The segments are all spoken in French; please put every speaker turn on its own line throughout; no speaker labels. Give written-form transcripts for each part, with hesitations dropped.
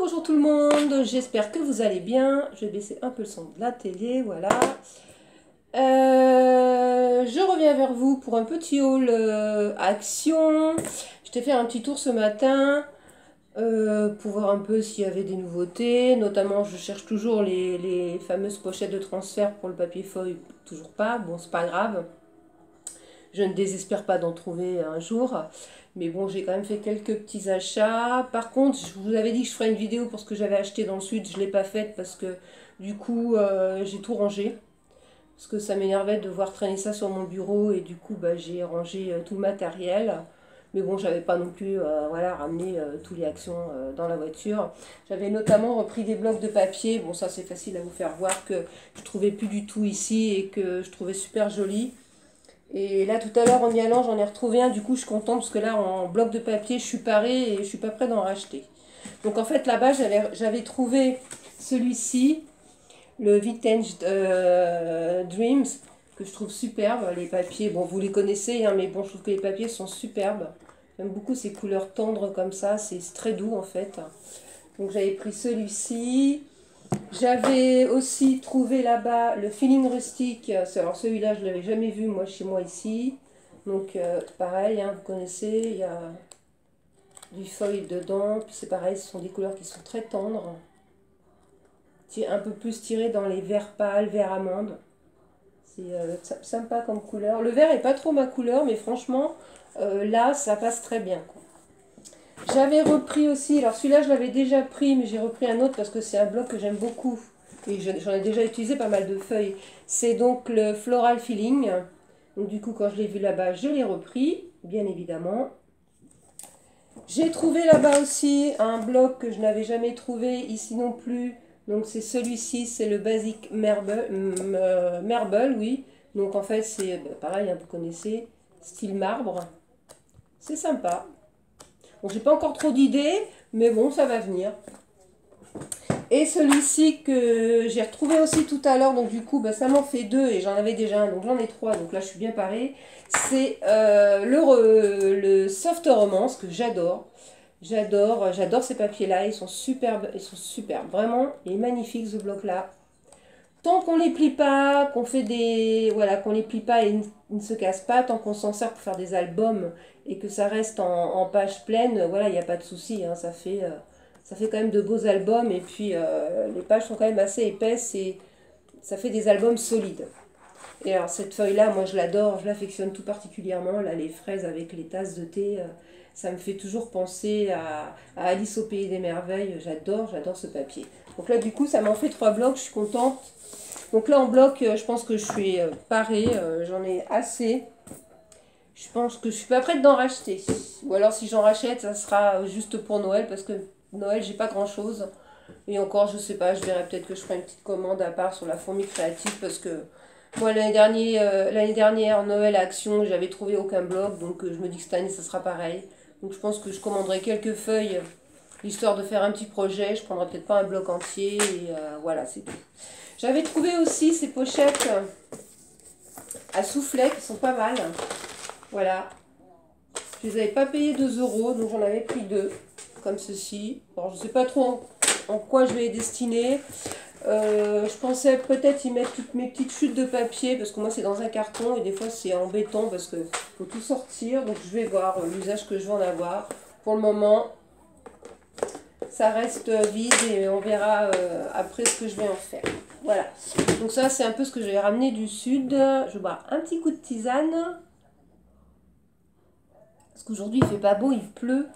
Bonjour tout le monde, j'espère que vous allez bien. Je vais baisser un peu le son de la télé, voilà. Je reviens vers vous pour un petit haul Action. Je t'ai fait un petit tour ce matin pour voir un peu s'il y avait des nouveautés. Notamment, je cherche toujours les fameuses pochettes de transfert pour le papier feuille. Toujours pas, bon c'est pas grave. Je ne désespère pas d'en trouver un jour. Mais bon, j'ai quand même fait quelques petits achats. Par contre, je vous avais dit que je ferais une vidéo pour ce que j'avais acheté dans le sud. Je ne l'ai pas faite parce que du coup, j'ai tout rangé. Parce que ça m'énervait de voir traîner ça sur mon bureau. Et du coup, bah, j'ai rangé tout le matériel. Mais bon, j'avais pas non plus voilà, ramené tous les actions dans la voiture. J'avais notamment repris des blocs de papier. Bon, ça c'est facile à vous faire voir que je trouvais plus du tout ici et que je trouvais super joli. Et là, tout à l'heure, en y allant, j'en ai retrouvé un. Du coup, je suis contente parce que là, en bloc de papier, je suis parée et je suis pas prête d'en racheter. Donc, en fait, là-bas, j'avais trouvé celui-ci, le Vintage Dreams, que je trouve superbe. Les papiers, bon, vous les connaissez, hein, mais bon, je trouve que les papiers sont superbes. J'aime beaucoup ces couleurs tendres comme ça. C'est très doux, en fait. Donc, j'avais pris celui-ci. J'avais aussi trouvé là-bas le Feeling Rustique. Alors celui-là, je ne l'avais jamais vu moi chez moi ici. Donc pareil, hein, vous connaissez, il y a du feuille dedans. Puis c'est pareil, ce sont des couleurs qui sont très tendres. Un peu plus tiré dans les verts pâles, vert amande. C'est sympa comme couleur. Le vert n'est pas trop ma couleur, mais franchement, là, ça passe très bien, quoi. J'avais repris aussi, alors celui-là je l'avais déjà pris, mais j'ai repris un autre parce que c'est un bloc que j'aime beaucoup. Et j'en ai déjà utilisé pas mal de feuilles. C'est donc le Floral Feeling. Donc du coup quand je l'ai vu là-bas, je l'ai repris, bien évidemment. J'ai trouvé là-bas aussi un bloc que je n'avais jamais trouvé ici non plus. Donc c'est celui-ci, c'est le Basic Marble, oui. Donc en fait c'est pareil, hein, vous connaissez, style marbre. C'est sympa. Bon, j'ai pas encore trop d'idées, mais bon, ça va venir. Et celui-ci que j'ai retrouvé aussi tout à l'heure, donc du coup, bah, ça m'en fait deux et j'en avais déjà un, donc j'en ai trois, donc là je suis bien parée. C'est le Soft Romance que j'adore. J'adore ces papiers-là, ils sont superbes, vraiment, il est magnifique ce bloc-là. Tant qu'on les plie pas, qu'on fait des... Voilà, qu'on les plie pas et ils ne se cassent pas, tant qu'on s'en sert pour faire des albums et que ça reste en page pleine, voilà, il n'y a pas de souci, hein, ça fait quand même de beaux albums et puis les pages sont quand même assez épaisses et ça fait des albums solides. Et alors cette feuille-là, moi je l'adore, je l'affectionne tout particulièrement, là les fraises avec les tasses de thé, ça me fait toujours penser à Alice au Pays des Merveilles, j'adore ce papier. Donc là du coup ça m'en fait 3 blocs, je suis contente. Donc là en bloc, je pense que je suis parée, j'en ai assez. Je pense que je suis pas prête d'en racheter. Ou alors si j'en rachète, ça sera juste pour Noël parce que Noël, j'ai pas grand chose. Et encore, je sais pas, je verrai peut-être que je ferai une petite commande à part sur la fourmi créative parce que moi l'année dernière, Noël à Action, j'avais trouvé aucun bloc. Donc je me dis que cette année, ça sera pareil. Donc je pense que je commanderai quelques feuilles histoire de faire un petit projet. Je prendrai peut-être pas un bloc entier et voilà, c'est tout. J'avais trouvé aussi ces pochettes à soufflet qui sont pas mal. Voilà. Je les avais pas payées 2 euros, donc j'en avais pris 2, comme ceci. Alors je sais pas trop en quoi je vais les destiner. Je pensais peut-être y mettre toutes mes petites chutes de papier, parce que moi c'est dans un carton et des fois c'est embêtant parce que faut tout sortir. Donc je vais voir l'usage que je vais en avoir. Pour le moment, ça reste vide et on verra après ce que je vais en faire. Voilà. Donc ça c'est un peu ce que j'ai ramené du sud. Je vais boire un petit coup de tisane. Parce qu'aujourd'hui il fait pas beau, il pleut.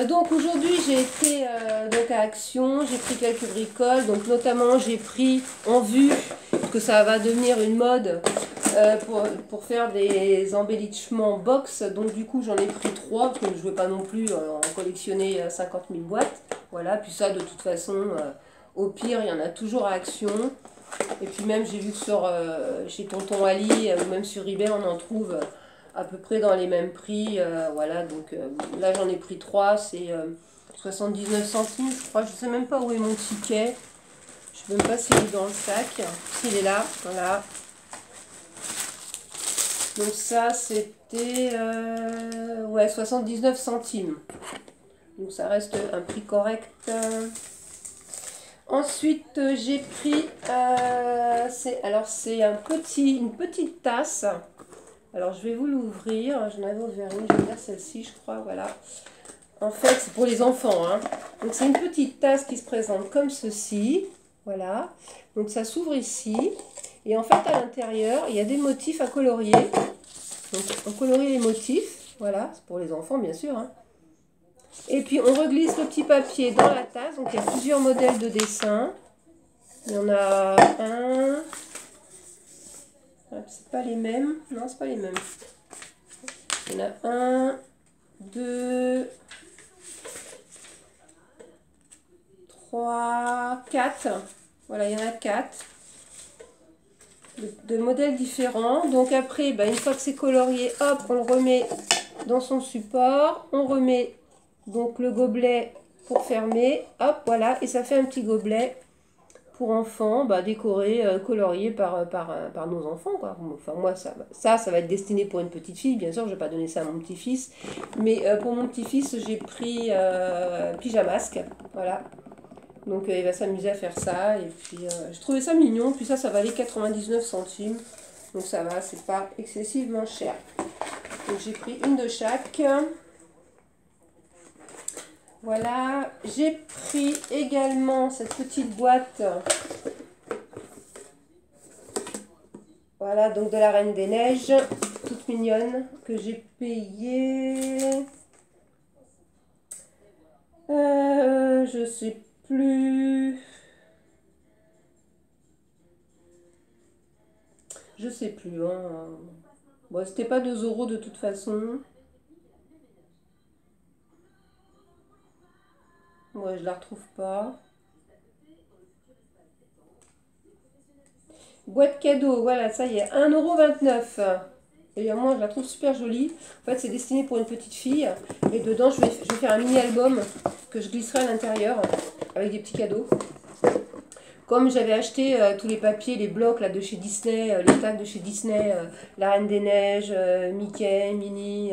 Donc aujourd'hui j'ai été donc à Action, j'ai pris quelques bricoles, donc notamment j'ai pris en vue que ça va devenir une mode pour faire des embellissements box, donc du coup j'en ai pris 3 parce que je ne veux pas non plus en collectionner 50 000 boîtes, voilà, puis ça de toute façon au pire il y en a toujours à Action, et puis même j'ai vu que chez Tonton Ali ou même sur eBay on en trouve à peu près dans les mêmes prix, voilà, donc là j'en ai pris 3, c'est 79 centimes je crois, je sais même pas où est mon ticket, je sais même pas s'il est dans le sac, s'il est là, voilà. Donc ça c'était ouais, 79 centimes, Donc ça reste un prix correct. Ensuite, j'ai pris, c'est une petite tasse. Alors, je vais vous l'ouvrir. J'en avais ouvert une, je vais dire celle-ci, je crois, voilà. En fait, c'est pour les enfants, hein. Donc, c'est une petite tasse qui se présente comme ceci. Voilà. Donc, ça s'ouvre ici. Et en fait, à l'intérieur, il y a des motifs à colorier. Donc, on colorie les motifs. Voilà, c'est pour les enfants, bien sûr, hein. Et puis, on reglisse le petit papier dans la tasse. Donc, il y a plusieurs modèles de dessin. Il y en a un. C'est pas les mêmes. Non, c'est pas les mêmes. Il y en a un, deux, trois, quatre. Voilà, il y en a quatre. De modèles différents. Donc après, une fois que c'est colorié, hop, on le remet dans son support. On remet donc le gobelet pour fermer. Hop, voilà. Et ça fait un petit gobelet pour enfants, décoré, colorié par nos enfants, quoi. Enfin, moi, ça va être destiné pour une petite fille. Bien sûr, je ne vais pas donner ça à mon petit-fils. Mais pour mon petit-fils, j'ai pris Pyjamasque. Voilà. Donc, il va s'amuser à faire ça. Et puis, je trouvais ça mignon. Puis ça valait 99 centimes. Donc, ça va, c'est pas excessivement cher. Donc, j'ai pris une de chaque. Voilà, j'ai pris également cette petite boîte, voilà, donc de la Reine des Neiges, toute mignonne, que j'ai payée, je sais plus, hein. Bon, c'était pas 2 € de toute façon. Ouais, je la retrouve pas. Boîte cadeau, voilà, ça y est, 1,29 €. Et moi, je la trouve super jolie. En fait, c'est destiné pour une petite fille. Et dedans, je vais faire un mini-album que je glisserai à l'intérieur avec des petits cadeaux. Comme j'avais acheté tous les papiers, les blocs là, de chez Disney, les tags de chez Disney, La Reine des Neiges, Mickey, Minnie,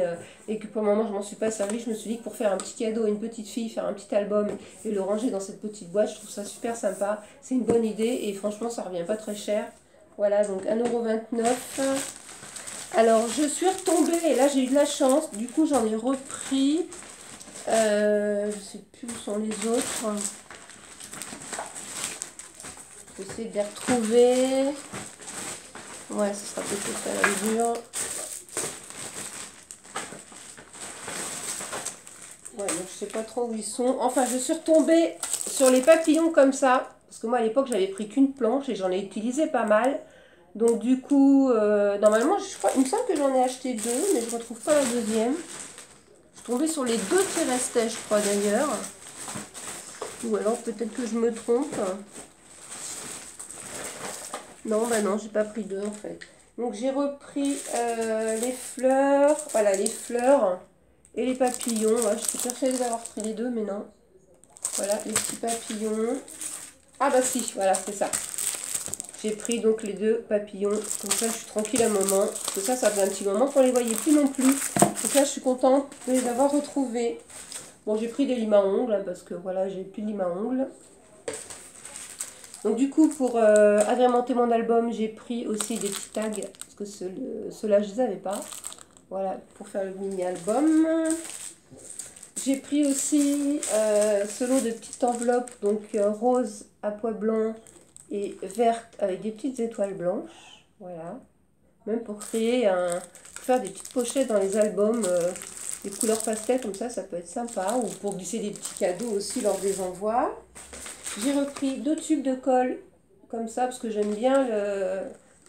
et que pour le moment je m'en suis pas servi, je me suis dit que pour faire un petit cadeau à une petite fille, faire un petit album et le ranger dans cette petite boîte, je trouve ça super sympa. C'est une bonne idée et franchement ça revient pas très cher. Voilà, donc 1,29 €. Alors je suis retombée et là j'ai eu de la chance, du coup j'en ai repris, je sais plus où sont les autres. J'essaie de les retrouver. Ouais, ce sera peut-être à la mesure. Ouais, donc je sais pas trop où ils sont. Enfin, je suis retombée sur les papillons comme ça. Parce que moi, à l'époque, j'avais pris qu'une planche et j'en ai utilisé pas mal. Donc du coup, normalement, je crois, il me semble que j'en ai acheté 2, mais je ne retrouve pas la deuxième. Je suis tombée sur les 2 qui restaient, je crois d'ailleurs. Ou alors peut-être que je me trompe. Non, non, j'ai pas pris 2 en fait. Donc j'ai repris les fleurs, voilà, les fleurs et les papillons. Ouais, je suis persuadée d'avoir pris les 2, mais non. Voilà, les petits papillons. Ah bah si, voilà, c'est ça. J'ai pris donc les 2 papillons. Comme ça, je suis tranquille un moment. Parce que ça faisait un petit moment qu'on ne les voyait plus non plus. Donc là, je suis contente de les avoir retrouvés. Bon, j'ai pris des limes à ongles, hein, parce que voilà, j'ai plus de limes à ongles. Donc du coup, pour agrémenter mon album, j'ai pris aussi des petits tags, parce que ceux-là, je ne les avais pas. Voilà, pour faire le mini-album. J'ai pris aussi ce lot de petites enveloppes, donc rose à pois blanc et verte avec des petites étoiles blanches. Voilà. Même pour créer pour faire des petites pochettes dans les albums, des couleurs pastel comme ça peut être sympa. Ou pour glisser des petits cadeaux aussi lors des envois. J'ai repris 2 tubes de colle comme ça parce que j'aime bien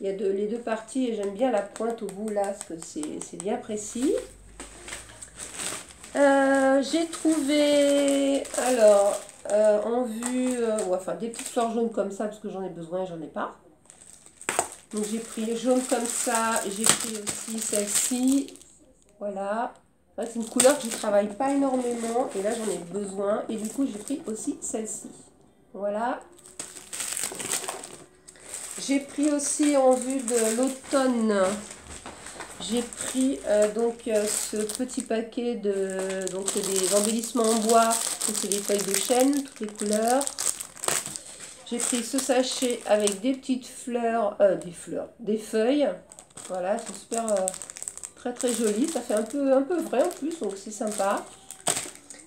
il y a les 2 parties et j'aime bien la pointe au bout là parce que c'est bien précis. J'ai trouvé alors en vue enfin des petites fleurs jaunes comme ça parce que j'en ai besoin et j'en ai pas. Donc j'ai pris jaune comme ça, j'ai pris aussi celle-ci. Voilà. C'est une couleur que je ne travaille pas énormément et là j'en ai besoin et du coup j'ai pris aussi celle-ci. Voilà. J'ai pris aussi en vue de l'automne J'ai pris ce petit paquet de... Donc c'est des embellissements en bois, c'est des feuilles de chêne, toutes les couleurs. J'ai pris ce sachet avec des petites fleurs, des feuilles. Voilà, c'est super, très très joli. Ça fait un peu vrai en plus, donc c'est sympa.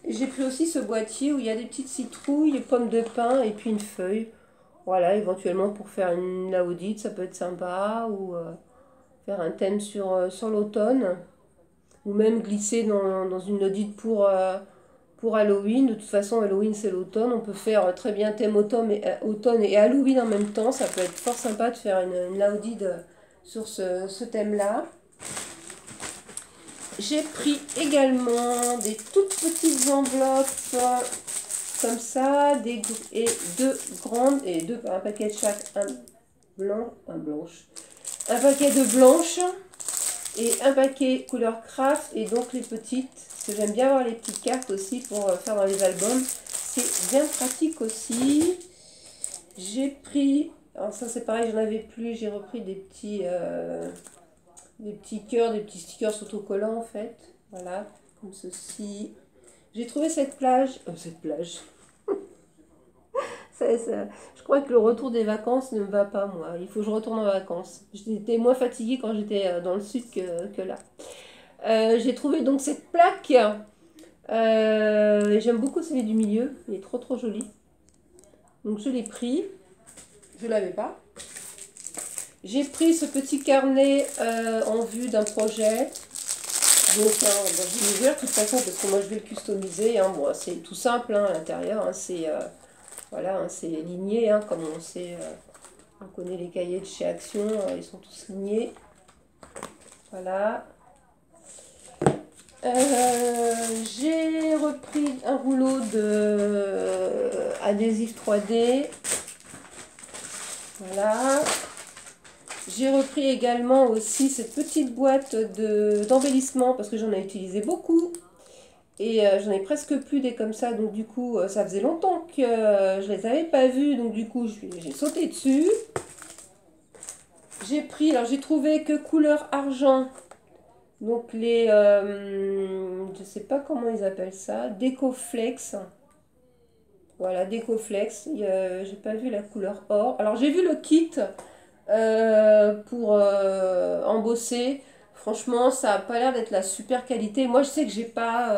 Et j'ai pris aussi ce boîtier où il y a des petites citrouilles, des pommes de pin et puis une feuille. Voilà, éventuellement pour faire une laudite, ça peut être sympa. Ou faire un thème sur l'automne. Ou même glisser dans une audite pour Halloween. De toute façon, Halloween c'est l'automne. On peut faire très bien thème automne et Halloween en même temps. Ça peut être fort sympa de faire une laudite sur ce thème-là. J'ai pris également des toutes petites enveloppes comme ça, et deux grandes, un paquet de chaque, un blanche, un paquet de blanches et un paquet couleur craft, et donc les petites, parce que j'aime bien avoir les petites cartes aussi pour faire dans les albums, c'est bien pratique aussi. J'ai pris, alors ça c'est pareil, j'en avais plus, j'ai repris des petits cœurs, des petits stickers autocollants en fait, voilà, comme ceci. J'ai trouvé cette plage, je crois que le retour des vacances ne me va pas, moi. Il faut que je retourne en vacances. J'étais moins fatiguée quand j'étais dans le sud que là. J'ai trouvé donc cette plaque. J'aime beaucoup celui du milieu. Il est trop trop joli. Donc je l'ai pris. Je ne l'avais pas. J'ai pris ce petit carnet en vue d'un projet. Donc je vais l'ouvrir de toute façon parce que moi je vais le customiser. Hein. Bon, c'est tout simple hein, à l'intérieur. Hein. Voilà, hein, c'est ligné, hein, comme on sait, on connaît les cahiers de chez Action, ils sont tous lignés. Voilà. J'ai repris un rouleau de adhésif 3D. Voilà. J'ai repris également aussi cette petite boîte d'embellissement parce que j'en ai utilisé beaucoup. Et j'en ai presque plus des comme ça, donc du coup, ça faisait longtemps que je les avais pas vus, donc du coup, j'ai sauté dessus. J'ai pris, alors j'ai trouvé que couleur argent, donc je sais pas comment ils appellent ça, Décoflex. Voilà, Décoflex, j'ai pas vu la couleur or. Alors j'ai vu le kit pour embosser. Franchement, ça n'a pas l'air d'être la super qualité. Moi, je sais que j'ai pas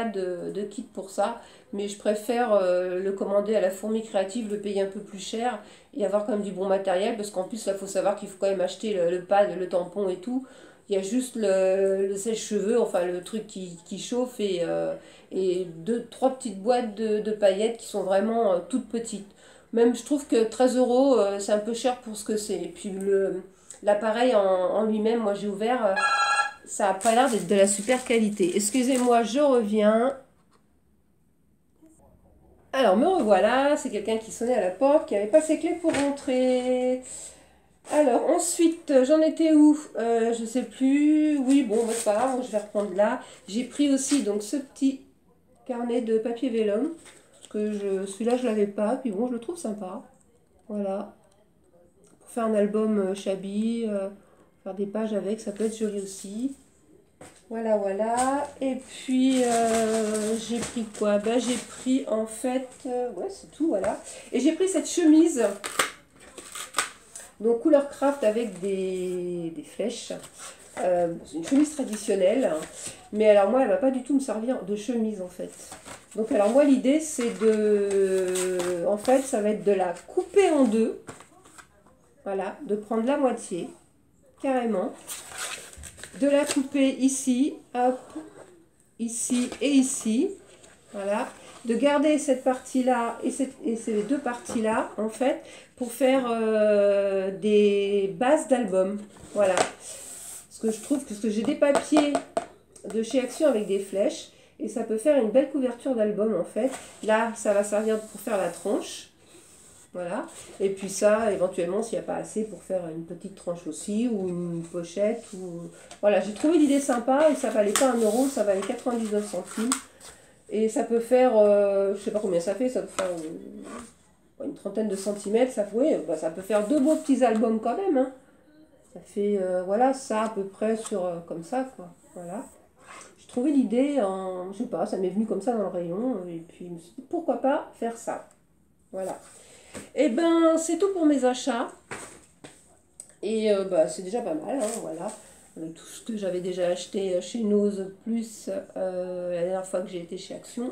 de kit pour ça, mais je préfère le commander à la Fourmi Créative, le payer un peu plus cher et avoir quand même du bon matériel, parce qu'en plus, là, il faut savoir qu'il faut quand même acheter le pad, le tampon et tout. Il y a juste le sèche-cheveux, enfin le truc qui chauffe et trois petites boîtes de paillettes qui sont vraiment toutes petites. Même je trouve que 13 euros, c'est un peu cher pour ce que c'est. Et puis l'appareil en lui-même, moi j'ai ouvert, ça n'a pas l'air d'être de la super qualité. Excusez-moi, je reviens. Alors me revoilà, c'est quelqu'un qui sonnait à la porte, qui n'avait pas ses clés pour rentrer. Alors ensuite, j'en étais où? Je sais plus. Oui, bon, bah, c'est pas grave, je vais reprendre là. J'ai pris aussi donc ce petit carnet de papier vélum. Celui-là, je l'avais pas, puis bon, je le trouve sympa. Voilà. Pour faire un album shabby, faire des pages avec, ça peut être joli aussi. Voilà, voilà. Et puis, j'ai pris quoi? Ben, j'ai pris en fait... ouais, c'est tout, voilà. Et j'ai pris cette chemise. Donc, couleur craft avec des flèches. C'est une chemise traditionnelle. Mais alors, moi, elle va pas du tout me servir de chemise, en fait. Donc, alors, moi, l'idée, c'est de... En fait, ça va être de la couper en deux. Voilà, de prendre la moitié, carrément. De la couper ici, hop, ici et ici. Voilà. De garder cette partie-là et ces deux parties-là, en fait, pour faire des bases d'album. Voilà. Parce que je trouve que j'ai des papiers de chez Action avec des flèches. Et ça peut faire une belle couverture d'album, en fait. Là, ça va servir pour faire la tranche. Voilà. Et puis ça, éventuellement, s'il n'y a pas assez, pour faire une petite tranche aussi, ou une pochette. Voilà, j'ai trouvé l'idée sympa, et ça valait pas 1 euro, ça valait 99 centimes. Et ça peut faire, je sais pas combien ça fait, ça peut faire une trentaine de centimètres, ça peut faire deux beaux petits albums quand même. Hein. Ça fait, voilà, ça à peu près sur, comme ça, quoi. Voilà. J'ai trouvé l'idée, je sais pas, ça m'est venu comme ça dans le rayon, et puis je me suis dit, pourquoi pas faire ça. Voilà. Et ben, c'est tout pour mes achats. Et bah, c'est déjà pas mal, hein, voilà. Avec tout ce que j'avais déjà acheté chez Nose, plus la dernière fois que j'ai été chez Action.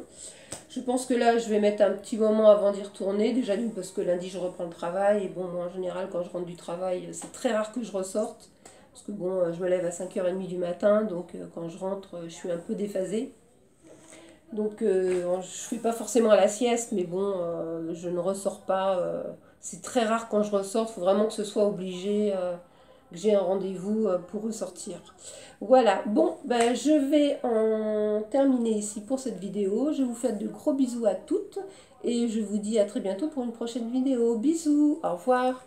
Je pense que là, je vais mettre un petit moment avant d'y retourner. Déjà, d'une, parce que lundi, je reprends le travail. Et bon, moi, en général, quand je rentre du travail, c'est très rare que je ressorte. Parce que bon, je me lève à 5h30 du matin. Donc, quand je rentre, je suis un peu déphasée. Donc, je ne fais pas forcément la sieste. Mais bon, je ne ressors pas. C'est très rare quand je ressors. Il faut vraiment que ce soit obligé. Que j'ai un rendez-vous pour ressortir. Voilà, bon, ben, je vais en terminer ici pour cette vidéo. Je vous fais de gros bisous à toutes et je vous dis à très bientôt pour une prochaine vidéo. Bisous, au revoir.